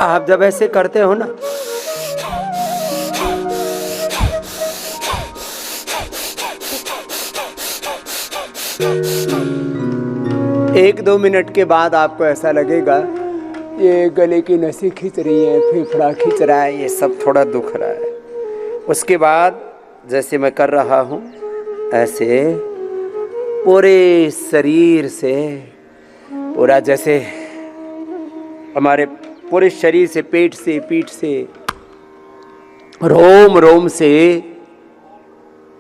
आप जब ऐसे करते हो ना, एक दो मिनट के बाद आपको ऐसा लगेगा ये गले की नसें खींच रही हैं, फेफड़ा खींच रहा है, ये सब थोड़ा दुख रहा है। उसके बाद जैसे मैं कर रहा हूँ ऐसे पूरे शरीर से, पूरा जैसे हमारे पूरे शरीर से, पेट से, पीठ से, रोम रोम से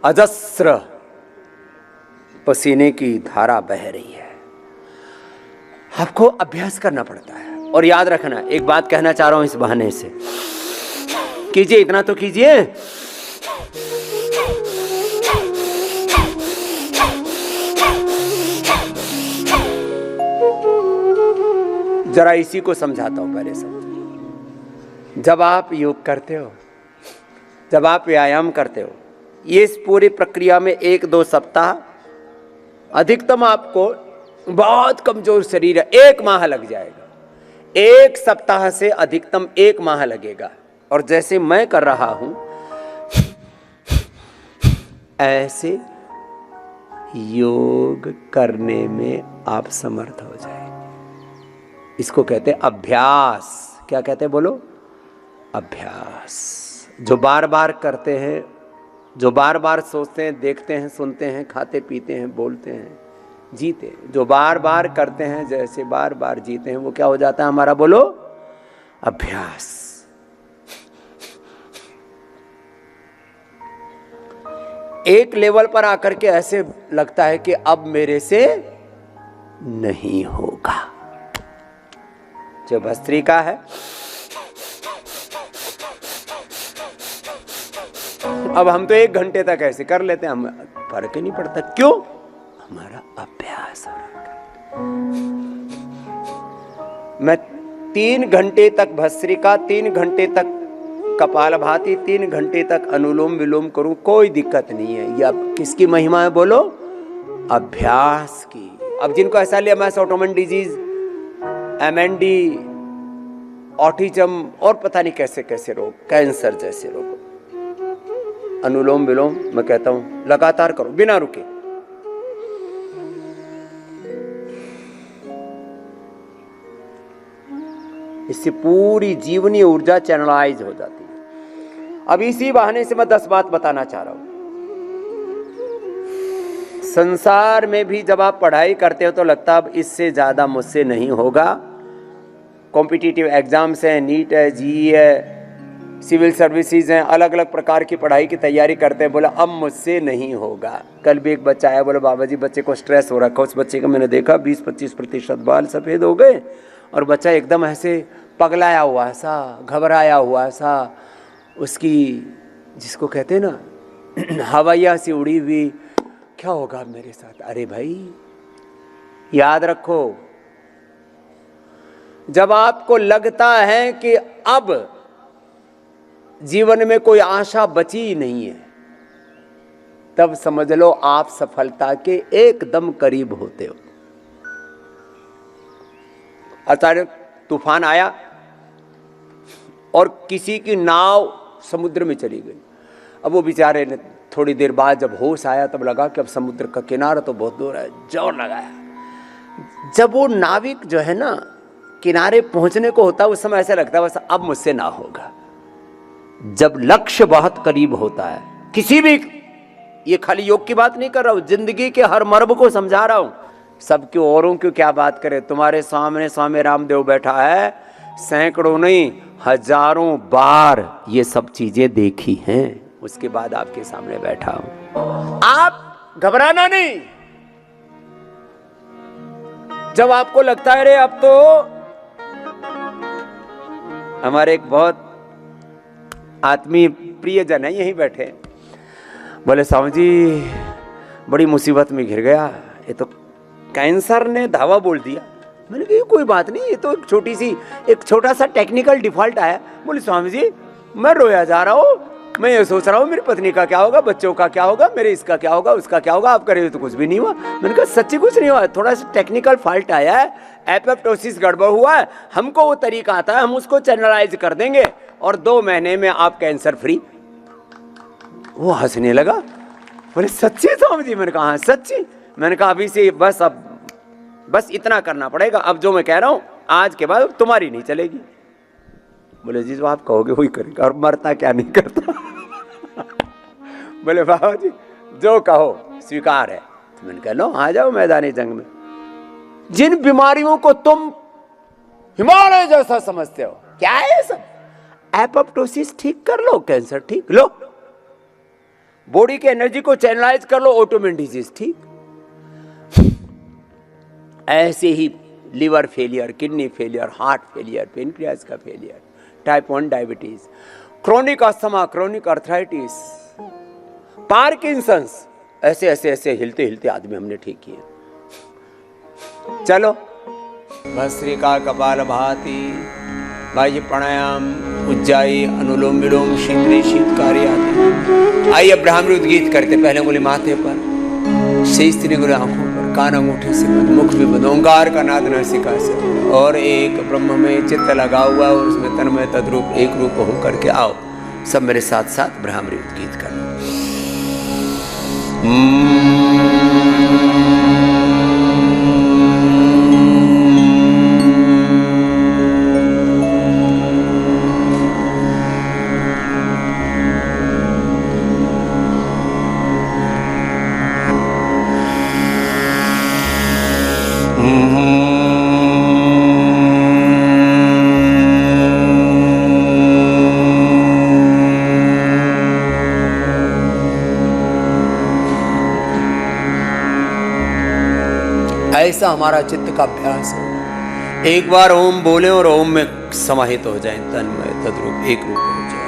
अजस्र पसीने की धारा बह रही है। आपको अभ्यास करना पड़ता है। और याद रखना, एक बात कहना चाह रहा हूं इस बहाने से, कीजिए, इतना तो कीजिए। जरा इसी को समझाता हूं, पहले समझो। जब आप योग करते हो, जब आप व्यायाम करते हो, ये इस पूरी प्रक्रिया में 1-2 सप्ताह, अधिकतम आपको बहुत कमजोर शरीर है 1 माह लग जाएगा। 1 सप्ताह से अधिकतम 1 माह लगेगा। और जैसे मैं कर रहा हूं ऐसे योग करने में आप समर्थ हो जाए। इसको कहते हैं अभ्यास। क्या कहते हैं बोलो? अभ्यास। जो बार बार करते हैं, जो बार बार सोचते हैं, देखते हैं, सुनते हैं, खाते पीते हैं, बोलते हैं, जीते, जो बार बार करते हैं, जैसे बार बार जीते हैं, वो क्या हो जाता है हमारा? बोलो, अभ्यास। एक लेवल पर आकर के ऐसे लगता है कि अब मेरे से नहीं होगा। जो भस्त्रिका है, अब हम तो 1 घंटे तक ऐसे कर लेते हैं, हम फर्क ही नहीं पड़ता। क्यों? हमारा अभ्यास हो रहा है। मैं 3 घंटे तक भस्त्रिका, 3 घंटे तक कपालभाति, 3 घंटे तक अनुलोम विलोम करूं, कोई दिक्कत नहीं है। ये अब किसकी महिमा है? बोलो, अभ्यास की। अब जिनको ऐसा लिया मैं ऑटोमन डिजीज, MND, ऑटिज्म और पता नहीं कैसे कैसे रोग, कैंसर जैसे रोग, अनुलोम विलोम मैं कहता हूं लगातार करो, बिना रुके। इससे पूरी जीवनी ऊर्जा चैनलाइज हो जाती है। अब इसी बहाने से मैं 10 बात बताना चाह रहा हूं। संसार में भी जब आप पढ़ाई करते हो तो लगता है अब इससे ज्यादा मुझसे नहीं होगा। कॉम्पिटिटिव एग्जाम्स हैं, नीट है, जीई है, सिविल सर्विसेज हैं, अलग अलग प्रकार की पढ़ाई की तैयारी करते हैं। बोला अब मुझसे नहीं होगा। कल भी एक बच्चा आया, बोला बाबा जी बच्चे को स्ट्रेस हो रखा। उस बच्चे का मैंने देखा 20-25% बाल सफ़ेद हो गए और बच्चा एकदम ऐसे पगलाया हुआ सा, घबराया हुआ सा, उसकी जिसको कहते हैं ना हवाइया सी उड़ी हुई, क्या होगा मेरे साथ? अरे भाई याद रखो, जब आपको लगता है कि अब जीवन में कोई आशा बची ही नहीं है, तब समझ लो आप सफलता के एकदम करीब होते हो। अचानक तूफान आया और किसी की नाव समुद्र में चली गई। अब वो बेचारे ने थोड़ी देर बाद जब होश आया तब लगा कि अब समुद्र का किनारा तो बहुत दूर है, जोर लगाया। जब वो नाविक जो है ना किनारे पहुंचने को होता है, उस समय ऐसा लगता है बस अब मुझसे ना होगा। जब लक्ष्य बहुत करीब होता है, किसी भी, ये खाली योग की बात नहीं कर रहा हूं, जिंदगी के हर मर्म को समझा रहा हूं। सबके औरों की क्या बात करें, तुम्हारे सामने स्वामी रामदेव बैठा है, सैकड़ों नहीं हजारों बार ये सब चीजें देखी हैं, उसके बाद आपके सामने बैठा हूं। आप घबराना नहीं। जब आपको लगता है रे अब तो, हमारे एक बहुत आत्मीय प्रियजन है यहीं बैठे, बोले स्वामी जी बड़ी मुसीबत में घिर गया, ये तो कैंसर ने धावा बोल दिया। मैंने कहा कोई बात नहीं, ये तो एक छोटा सा टेक्निकल डिफॉल्ट आया। बोले स्वामी जी मैं रोया जा रहा हूँ, मैं ये सोच रहा हूँ मेरी पत्नी का क्या होगा, बच्चों का क्या होगा, मेरे इसका क्या होगा, उसका क्या होगा। आप करे तो कुछ भी नहीं हुआ। मैंने कहा सच्ची कुछ नहीं हुआ, थोड़ा सा टेक्निकल फॉल्ट आया है, एपोप्टोसिस गड़बड़ हुआ है, हमको वो तरीका आता है, हम उसको चैनलाइज कर देंगे और 2 महीने में आप कैंसर फ्री। वो हंसने लगा, बोले सच्ची स्वामी जी? मैंने कहा हाँ सच्ची। मैंने कहा अभी से बस, अब बस इतना करना पड़ेगा, अब जो मैं कह रहा हूँ आज के बाद तुम्हारी नहीं चलेगी। बोले जी जो आप कहोगे वही करेगा, और मरता क्या नहीं करता। बोले बाबा जी जो कहो स्वीकार है। तो मैंने कहा लो आ जाओ मैदानी जंग में। जिन बीमारियों को तुम हिमालय जैसा समझते हो, क्या है सब? एपोप्टोसिस ठीक कर लो, कैंसर ठीक, लो बॉडी की एनर्जी को चैनलाइज कर लो, ऑटोइम्यून डिजीज ठीक। ऐसे ही liver failure, kidney failure, heart failure, pancreas का failure, type 1 diabetes, chronic asthma, chronic arthritis, Parkinson's, ऐसे ऐसे ऐसे हिलते हिलते आदमी हमने ठीक किए। चलो भस्त्रिका कपाल भाती, बाह्य प्राणायाम, उज्जाई, अनुलोम विलोम, शीतली शीतकारी आदि। आइए ब्राह्मण गीत करते, पहले बोले माथे पर, शेष स्त्री गुरु आंखों पर, कान अंगूठे से बंद, मुख भी बंद, ओंकार का नाद नासिका से, और एक ब्रह्म में चित्त लगा हुआ और उसमें तन्मय तद्रूप एक रूप हो करके आओ। सब मेरे साथ साथ ब्राह्मण गीत करना। ऐसा हमारा चित्त का अभ्यास हो। एक बार ओम बोले और ओम में समाहित हो जाए, तन्मय तद्रूप एक रूप हो जाए।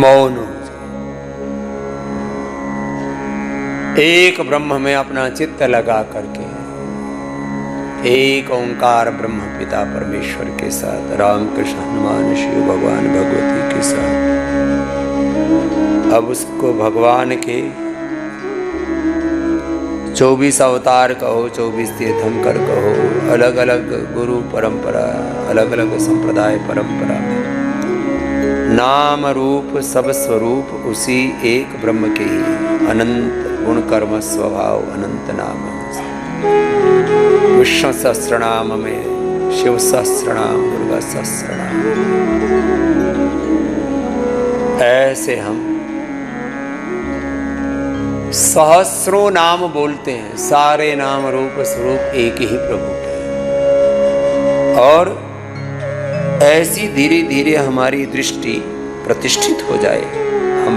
मौन हो जाए, एक ब्रह्म में अपना चित्त लगा करके, एक ओंकार ब्रह्म पिता परमेश्वर के साथ, राम कृष्ण हनुमान शिव भगवान भगवती के साथ। अब उसको भगवान के 24 अवतार कहो, 24 तीर्थंकर कहो, अलग अलग गुरु परंपरा, अलग अलग संप्रदाय परंपरा में नाम रूप सब स्वरूप उसी एक ब्रह्म के ही अनंत गुण कर्म स्वभाव अनंत नाम। विष्णु सहस्रनाम में शिव सहस्रनाम, दुर्गा सहस्रनाम, ऐसे हम सहस्रों नाम बोलते हैं। सारे नाम रूप स्वरूप एक ही प्रभु के, और ऐसी धीरे धीरे हमारी दृष्टि प्रतिष्ठित हो जाए हम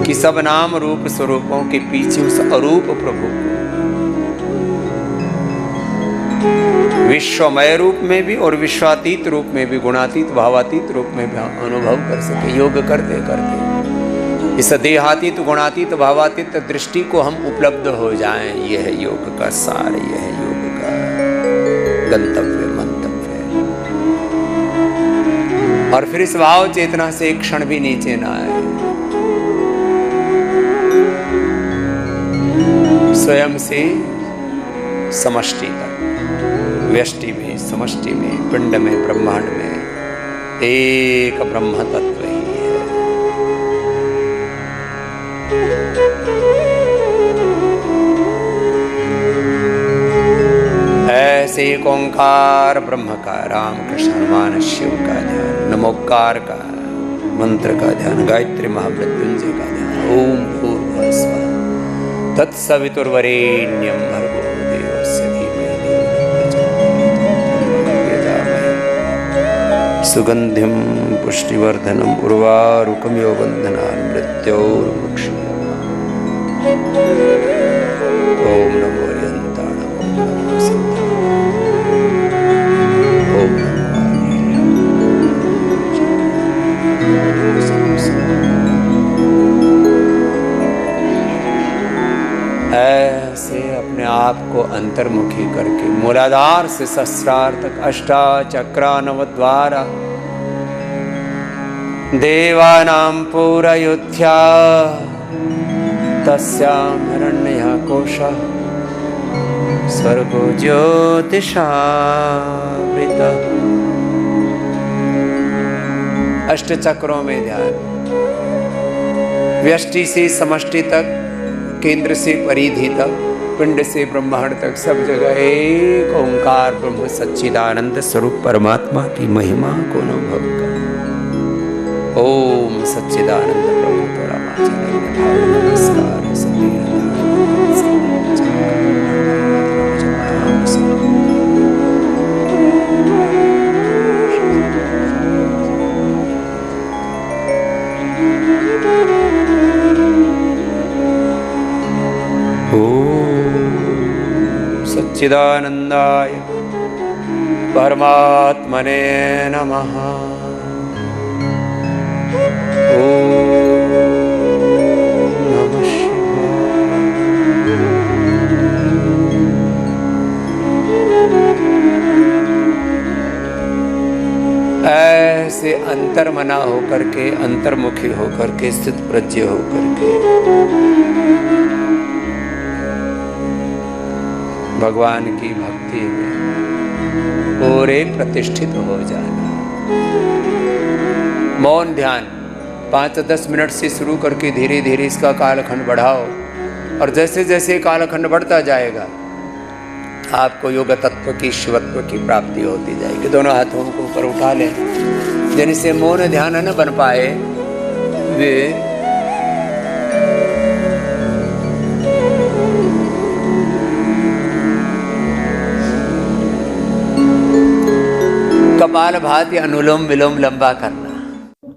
कि सब नाम रूप स्वरूपों के पीछे उस अरूप प्रभु को विश्वमय रूप में भी और विश्वातीत रूप में भी, गुणातीत भावातीत रूप में भी अनुभव कर सके। योग करते करते इस देहातीत गुणातीत भावातीत दृष्टि को हम उपलब्ध हो जाएं। यह योग का सार, यह योग का गंतव्य मंतव्य। और फिर इस भाव चेतना से एक क्षण भी नीचे ना आए, स्वयं से समष्टि तक, व्यष्टि में, समष्टि में, पिंड में, ब्रह्मांड में एक ब्रह्म तत्व ही है। से एक ओंकार ब्रह्म का, राम कृष्ण हनुमान शिव का ध्यान, नमोकार का मंत्र का ध्यान, गायत्री महामृत्युंजय का ध्यान। ओम भूर्भुवः स्वः तत्सवितुर्वरेण्यं भर्गो देवस्य धीमहि सुगंधिं पुष्टिवर्धनम् उर्वारुकमिव बन्धनान् मृत्योर्मुक्षीयमामृतम्। ओम नमो अरिहन्ताणां, ओम नमो सिद्धाय, ओम नमो आर्य। ऐसे अपने आप को अंतर्मुखी करके मूलाधार से सहस्रार तक अष्टाचक्रा नवद्वारा देवानां पूरयोध्या तस्यां हिरण्यः कोशः स्वर्गो ज्योतिषावृतः। अष्ट चक्रों में ध्यान, व्यष्टि से समष्टि तक, केंद्र से परिधि तक, पिंड से ब्रह्मांड तक, सब जगह एक ओंकार ब्रह्म सच्चिदानंद स्वरूप परमात्मा की महिमा को अनुभव कर। ओम सच्चिदानंद प्रभु नमस्कार। सच्चिदानंदाय परमात्मने नमः। ओम नमः शिवाय। ऐसे अंतर्मना होकर के, अंतर्मुखी होकर के, स्थित प्रज्ञ होकर के भगवान की भक्ति में पूरे प्रतिष्ठित हो जाना। मौन ध्यान 5-10 मिनट से शुरू करके धीरे धीरे इसका कालखंड बढ़ाओ, और जैसे जैसे कालखंड बढ़ता जाएगा आपको योग तत्व की, शिवत्व की प्राप्ति होती जाएगी। दोनों हाथों को ऊपर उठा लें। जिनसे मौन ध्यान न बन पाए वे कपाल भाती अनुलोम विलोम लंबा करना।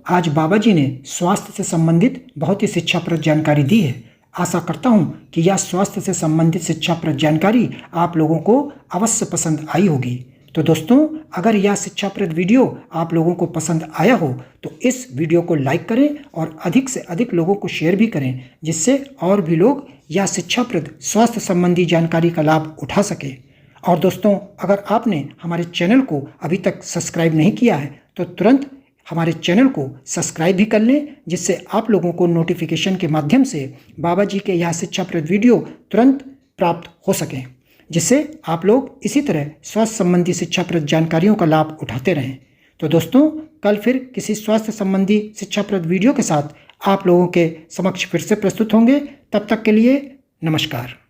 आज बाबा जी ने स्वास्थ्य से संबंधित बहुत ही शिक्षाप्रद जानकारी दी है। आशा करता हूं कि यह स्वास्थ्य से संबंधित शिक्षाप्रद जानकारी आप लोगों को अवश्य पसंद आई होगी। तो दोस्तों, अगर यह शिक्षाप्रद वीडियो आप लोगों को पसंद आया हो तो इस वीडियो को लाइक करें और अधिक से अधिक लोगों को शेयर भी करें, जिससे और भी लोग यह शिक्षाप्रद स्वास्थ्य संबंधी जानकारी का लाभ उठा सकें। और दोस्तों, अगर आपने हमारे चैनल को अभी तक सब्सक्राइब नहीं किया है तो तुरंत हमारे चैनल को सब्सक्राइब भी कर लें, जिससे आप लोगों को नोटिफिकेशन के माध्यम से बाबा जी के यह शिक्षाप्रद वीडियो तुरंत प्राप्त हो सकें, जिससे आप लोग इसी तरह स्वास्थ्य संबंधी शिक्षाप्रद जानकारियों का लाभ उठाते रहें। तो दोस्तों, कल फिर किसी स्वास्थ्य संबंधी शिक्षाप्रद वीडियो के साथ आप लोगों के समक्ष फिर से प्रस्तुत होंगे। तब तक के लिए नमस्कार।